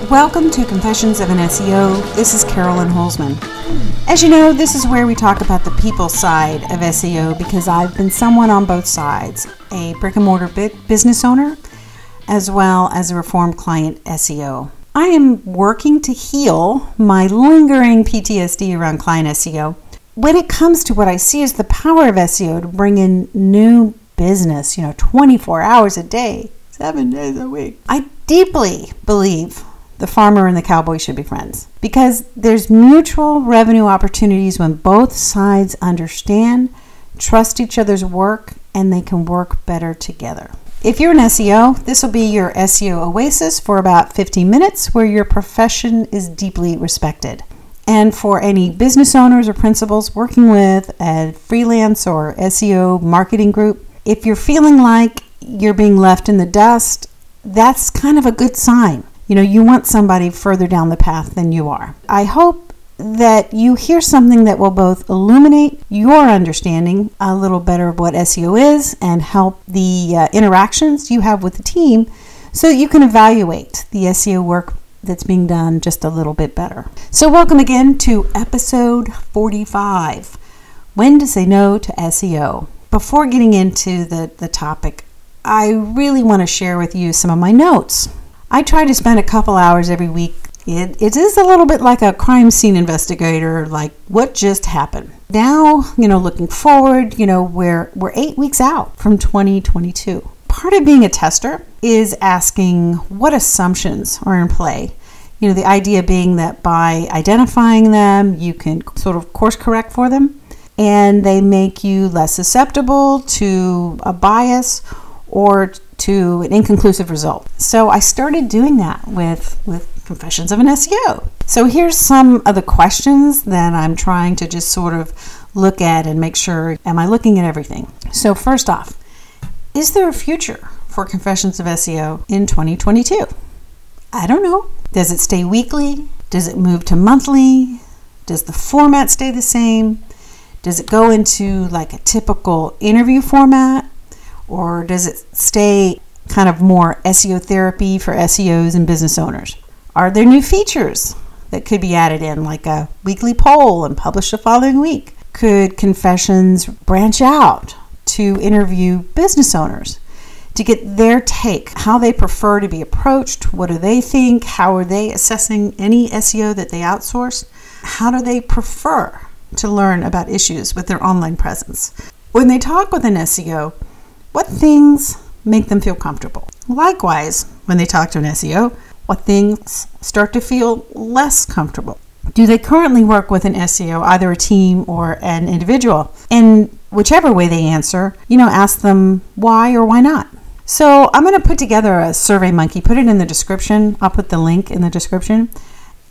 Welcome to Confessions of an SEO. This is Carolyn Holzman. As you know, this is where we talk about the people side of SEO because I've been someone on both sides, a brick and mortar business owner, as well as a reformed client SEO. I am working to heal my lingering PTSD around client SEO. When it comes to what I see as the power of SEO to bring in new business, 24 hours a day, 7 days a week, I deeply believe the farmer and the cowboy should be friends because there's mutual revenue opportunities when both sides understand, trust each other's work, and they can work better together. If you're an SEO, this will be your SEO oasis for about 15 minutes where your profession is deeply respected. And for any business owners or principals working with a freelance or SEO marketing group, if you're feeling like you're being left in the dust, that's kind of a good sign. You want somebody further down the path than you are. I hope that you hear something that will both illuminate your understanding a little better of what SEO is and help the interactions you have with the team so that you can evaluate the SEO work that's being done just a little bit better. So welcome again to episode 45, When to Say No to SEO. Before getting into the topic, I really want to share with you some of my notes. I try to spend a couple hours every week. It is a little bit like a crime scene investigator, like what just happened. Now, looking forward, we're 8 weeks out from 2022. Part of being a tester is asking what assumptions are in play. The idea being that by identifying them, you can sort of course correct for them, and they make you less susceptible to a bias or to an inconclusive result. So I started doing that with Confessions of an SEO. So here's some of the questions that I'm trying to just sort of look at and make sure, am I looking at everything? So first off, is there a future for Confessions of SEO in 2022? I don't know. Does it stay weekly? Does it move to monthly? Does the format stay the same? Does it go into like a typical interview format? Or does it stay kind of more SEO therapy for SEOs and business owners? Are there new features that could be added in, like a weekly poll and publish the following week? Could Confessions branch out to interview business owners to get their take, how they prefer to be approached? What do they think? How are they assessing any SEO that they outsource? How do they prefer to learn about issues with their online presence? When they talk with an SEO, what things make them feel comfortable? Likewise, when they talk to an SEO, what things start to feel less comfortable? Do they currently work with an SEO, either a team or an individual? And whichever way they answer, ask them why or why not. So I'm going to put together a SurveyMonkey, put it in the description. I'll put the link in the description.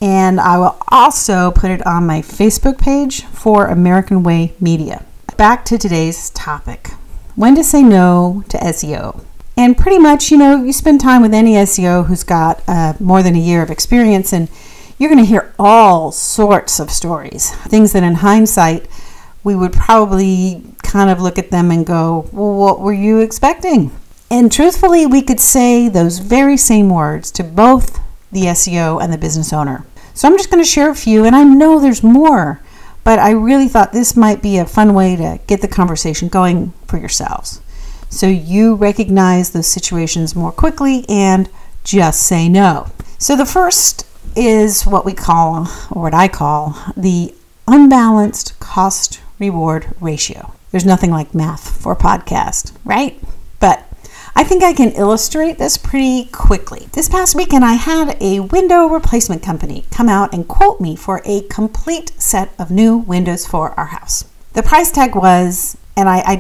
And I will also put it on my Facebook page for American Way Media. Back to today's topic. When to say no to SEO. And pretty much, you spend time with any SEO who's got more than a year of experience, and you're going to hear all sorts of stories. Things that in hindsight, we would probably kind of look at them and go, well, what were you expecting? And truthfully, we could say those very same words to both the SEO and the business owner. So I'm just going to share a few, and I know there's more, but I really thought this might be a fun way to get the conversation going for yourselves. So you recognize those situations more quickly and just say no. So the first is what we call, or what I call, the unbalanced cost-reward ratio. There's nothing like math for a podcast, right? But I think I can illustrate this pretty quickly. This past weekend, I had a window replacement company come out and quote me for a complete set of new windows for our house. The price tag was, and I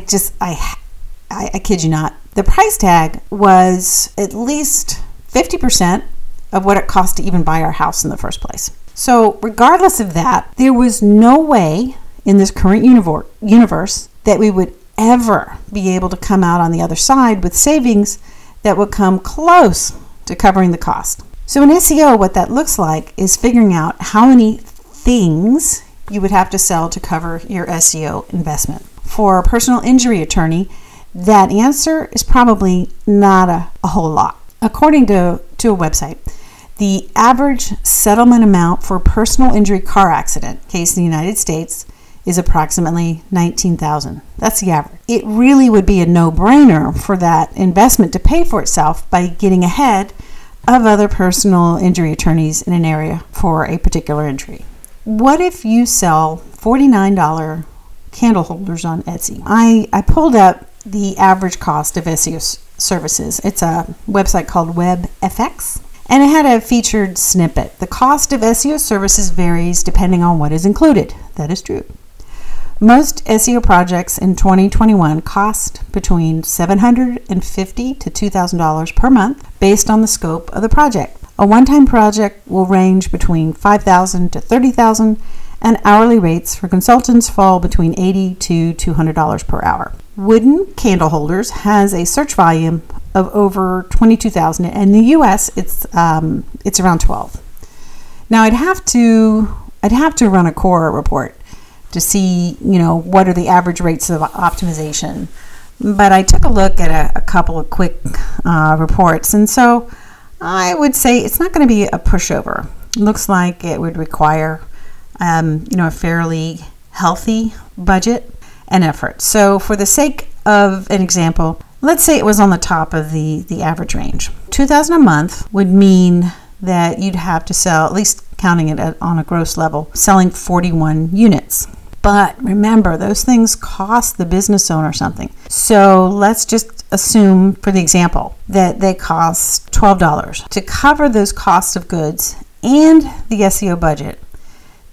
kid you not, the price tag was at least 50% of what it cost to even buy our house in the first place. So regardless of that, there was no way in this current universe that we would ever be able to come out on the other side with savings that would come close to covering the cost. So in SEO, what that looks like is figuring out how many things you would have to sell to cover your SEO investment. for a personal injury attorney, that answer is probably not a whole lot. According to a website, the average settlement amount for a personal injury car accident case in the United States is approximately $19,000. That's the average. It really would be a no-brainer for that investment to pay for itself by getting ahead of other personal injury attorneys in an area for a particular injury. What if you sell $49 candle holders on Etsy? I pulled up the average cost of SEO services. It's a website called WebFX, and it had a featured snippet. The cost of SEO services varies depending on what is included. That is true. Most SEO projects in 2021 cost between $750 to $2,000 per month based on the scope of the project. A one-time project will range between $5,000 to $30,000, and hourly rates for consultants fall between $80 to $200 per hour. Wooden candle holders has a search volume of over 22,000. In the U.S., it's around 12. Now, I'd have to run a core report to see, what are the average rates of optimization. But I took a look at a couple of quick reports, and so I would say it's not going to be a pushover. It looks like it would require, a fairly healthy budget and effort. So for the sake of an example, let's say it was on the top of the average range. $2,000 a month would mean that you'd have to sell, at least counting it on a gross level, selling 41 units. But remember, those things cost the business owner something. So let's just assume, for the example, that they cost $12. To cover those costs of goods and the SEO budget,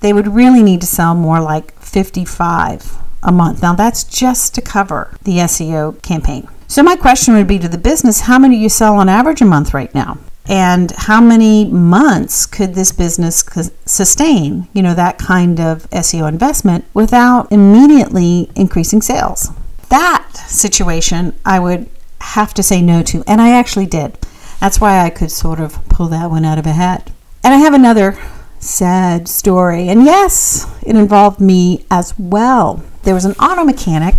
they would really need to sell more like 55 a month. Now, that's just to cover the SEO campaign. So my question would be to the business, how many do you sell on average a month right now? And how many months could this business sustain, that kind of SEO investment without immediately increasing sales? That situation I would have to say no to, and I actually did. That's why I could sort of pull that one out of a hat. And I have another sad story, and yes, it involved me as well. There was an auto mechanic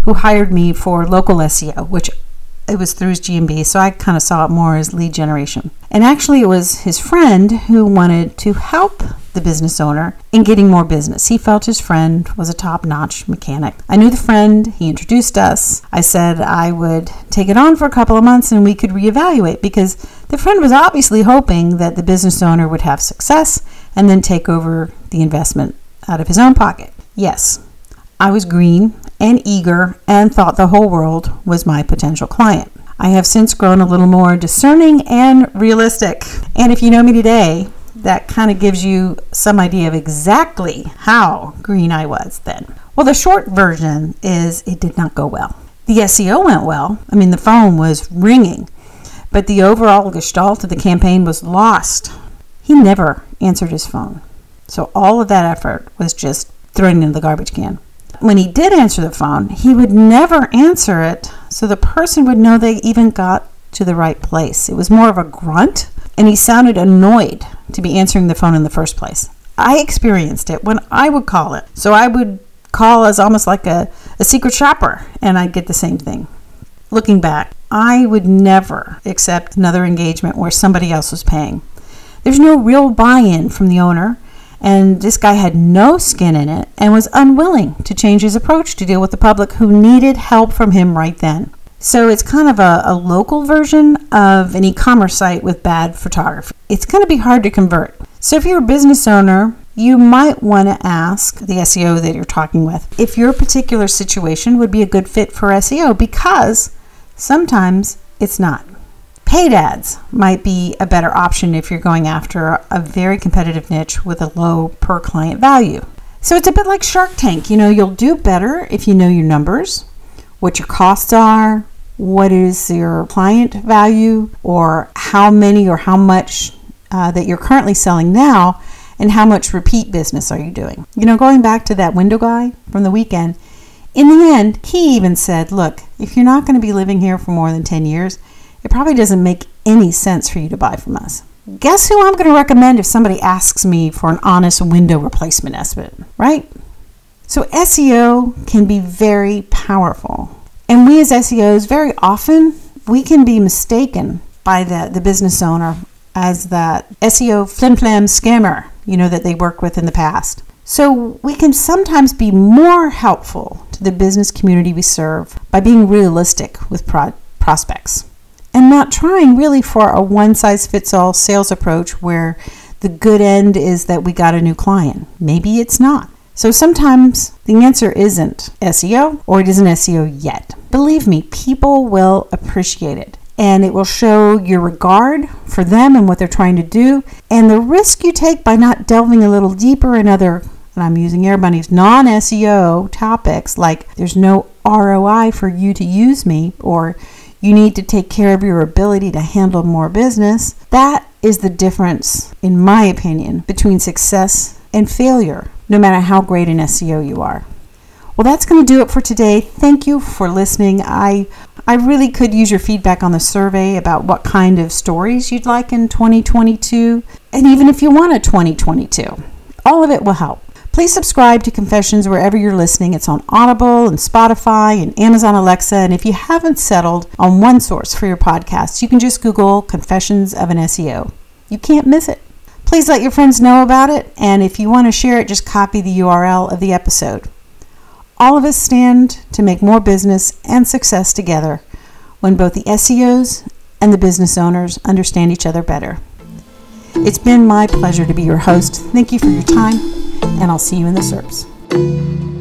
who hired me for local SEO, which it was through his GMB, so I kind of saw it more as lead generation. And actually, it was his friend who wanted to help the business owner in getting more business. He felt his friend was a top-notch mechanic. I knew the friend. He introduced us. I said I would take it on for a couple of months and we could reevaluate, because the friend was obviously hoping that the business owner would have success and then take over the investment out of his own pocket. Yes, I was green and eager and thought the whole world was my potential client. I have since grown a little more discerning and realistic. And if you know me today, that kind of gives you some idea of exactly how green I was then. Well, the short version is it did not go well. The SEO went well. The phone was ringing, but the overall gestalt of the campaign was lost. He never answered his phone. So all of that effort was just thrown into the garbage can. When he did answer the phone, he would never answer it so the person would know they even got to the right place. It was more of a grunt, and he sounded annoyed to be answering the phone in the first place. I experienced it when I would call it. So I would call as almost like a secret shopper, and I'd get the same thing. Looking back, I would never accept another engagement where somebody else was paying. There's no real buy-in from the owner, and this guy had no skin in it and was unwilling to change his approach to deal with the public who needed help from him right then. So it's kind of a local version of an e-commerce site with bad photography. It's going to be hard to convert. So if you're a business owner, you might want to ask the SEO that you're talking with if your particular situation would be a good fit for SEO, because sometimes it's not. Paid ads might be a better option if you're going after a very competitive niche with a low per client value. So it's a bit like Shark Tank. You'll do better if you know your numbers, what your costs are, what is your client value, or how many or how much that you're currently selling now, and how much repeat business are you doing. Going back to that window guy from the weekend, in the end, he even said, look, if you're not going to be living here for more than 10 years, it probably doesn't make any sense for you to buy from us. Guess who I'm going to recommend if somebody asks me for an honest window replacement estimate, right? So SEO can be very powerful. And we as SEOs, very often, we can be mistaken by the business owner as that SEO flim-flam scammer, that they worked with in the past. So we can sometimes be more helpful to the business community we serve by being realistic with prospects and not trying really for a one-size-fits-all sales approach where the good end is that we got a new client. Maybe it's not. So sometimes the answer isn't SEO or it isn't SEO yet. Believe me, people will appreciate it. And it will show your regard for them and what they're trying to do. And the risk you take by not delving a little deeper in other, and I'm using air bunnies, non-SEO topics, like there's no ROI for you to use me, or you need to take care of your ability to handle more business. That is the difference, in my opinion, between success and failure, no matter how great an SEO you are. Well, that's going to do it for today. Thank you for listening. I really could use your feedback on the survey about what kind of stories you'd like in 2022, and even if you want a 2022. All of it will help. Please subscribe to Confessions wherever you're listening. It's on Audible and Spotify and Amazon Alexa. And if you haven't settled on one source for your podcast, you can just Google Confessions of an SEO. You can't miss it. Please let your friends know about it. And if you want to share it, just copy the URL of the episode. All of us stand to make more business and success together when both the SEOs and the business owners understand each other better. It's been my pleasure to be your host. Thank you for your time, and I'll see you in the SERPs.